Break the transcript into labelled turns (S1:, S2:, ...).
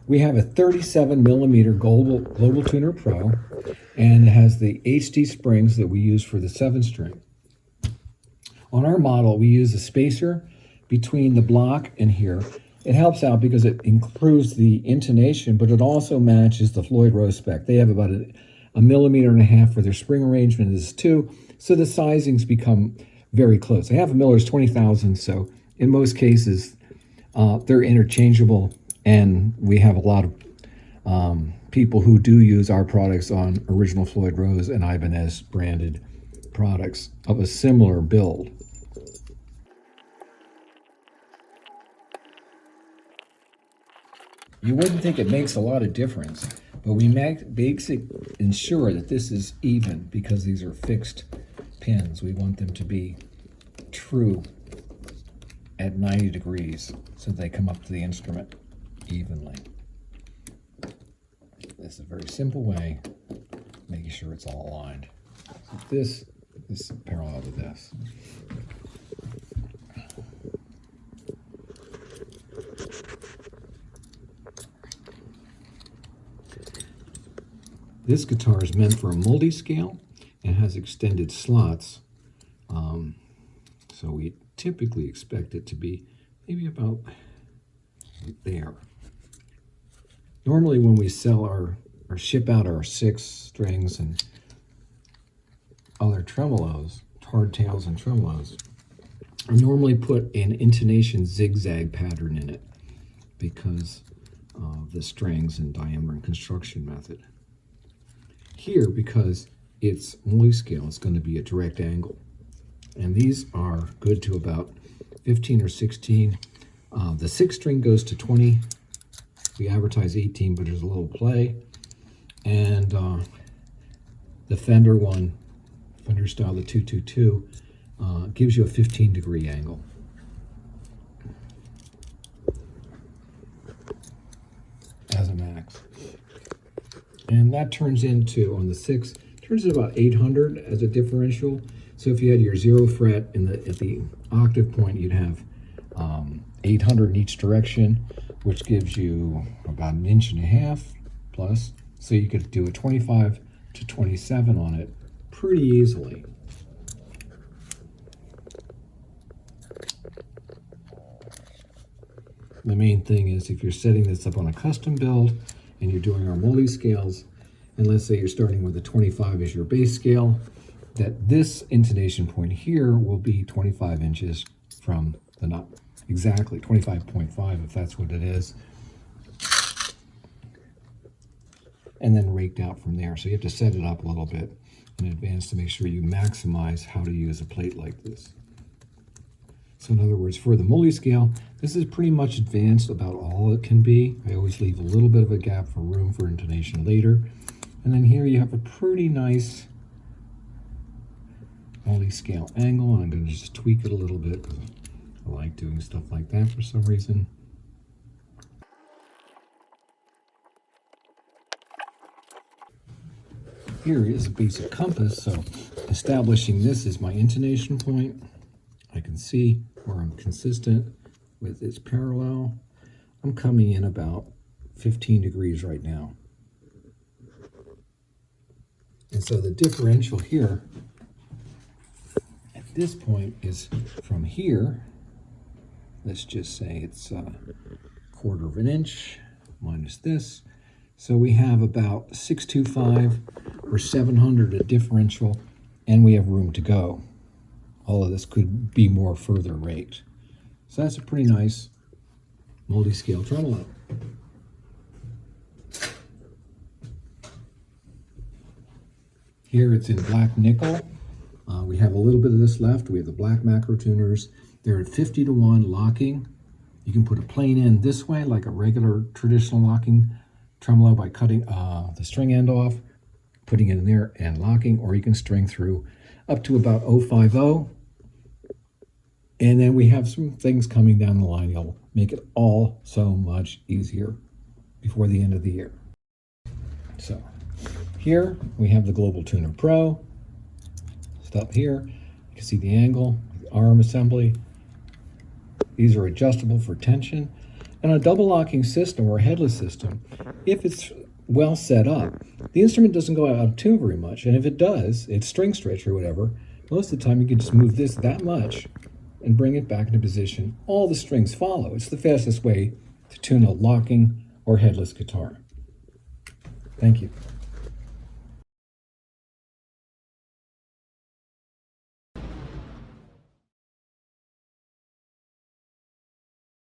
S1: We have a 37 millimeter Global Tuner Pro, and it has the HD springs that we use for the 7-string. On our model, we use a spacer between the block and here. It helps out because it improves the intonation, but it also matches the Floyd Rose spec. They have about a millimeter and a half for their spring arrangement. This is 2, so the sizings become very close. A half a miller is 20 thousandths, so in most cases, they're interchangeable, and we have a lot of people who do use our products on original Floyd Rose and Ibanez branded products of a similar build. You wouldn't think it makes a lot of difference, but we ensure that this is even because these are fixed pins. We want them to be true at 90 degrees so they come up to the instrument evenly. This is a very simple way of making sure it's all aligned. So this is parallel to this. This guitar is meant for a multiscale and has extended slots, so we typically expect it to be maybe about there. Normally when we sell or ship out our 6 strings and other tremolos, hardtails and tremolos, I normally put an intonation zigzag pattern in it because of the strings and diameter and construction method. Here, because it's multiscale, it's going to be a direct angle. And these are good to about 15 or 16. The 6-string goes to 20. We advertise 18, but there's a little play. And the Fender one, Fender style, the 222, gives you a 15-degree angle. As a max. And that turns into, on the 6, turns into about 800 as a differential. So if you had your 0 fret at the octave point, you'd have 800 in each direction, which gives you about 1.5 inches plus. So you could do a 25 to 27 on it pretty easily. The main thing is if you're setting this up on a custom build and you're doing our multiscales, and let's say you're starting with a 25 as your base scale, that this intonation point here will be 25 inches from the knot. Exactly, 25.5 if that's what it is. And then raked out from there. So you have to set it up a little bit in advance to make sure you maximize how to use a plate like this. So in other words, for the multiscale, this is pretty much advanced about all it can be. I always leave a little bit of a gap for room for intonation later. And then here you have a pretty nice multiscale angle. And I'm going to just tweak it a little bit because I like doing stuff like that for some reason. Here is a basic compass, so establishing this as my intonation point. I can see where I'm consistent with its parallel. I'm coming in about 15 degrees right now. And so the differential here at this point is from here, let's just say it's a 1/4 of an inch minus this. So we have about 625 or 700 a differential, and we have room to go. All of this could be more further raked. So that's a pretty nice multi-scale tremolo. Here it's in black nickel. We have a little bit of this left. We have the black macro tuners. They're at 50-to-1 locking. You can put a plane in this way, like a regular traditional locking tremolo by cutting the string end off, putting it in there and locking, or you can string through up to about 050. And then we have some things coming down the line. You'll make it all so much easier before the end of the year. So here we have the Global Tuner Pro. Up here, you can see the angle, the arm assembly. These are adjustable for tension. And on a double locking system or a headless system, if it's well set up, the instrument doesn't go out of tune very much. And if it does, it's string stretch or whatever, most of the time you can just move this that much and bring it back into position. All the strings follow. It's the fastest way to tune a locking or headless guitar. Thank you.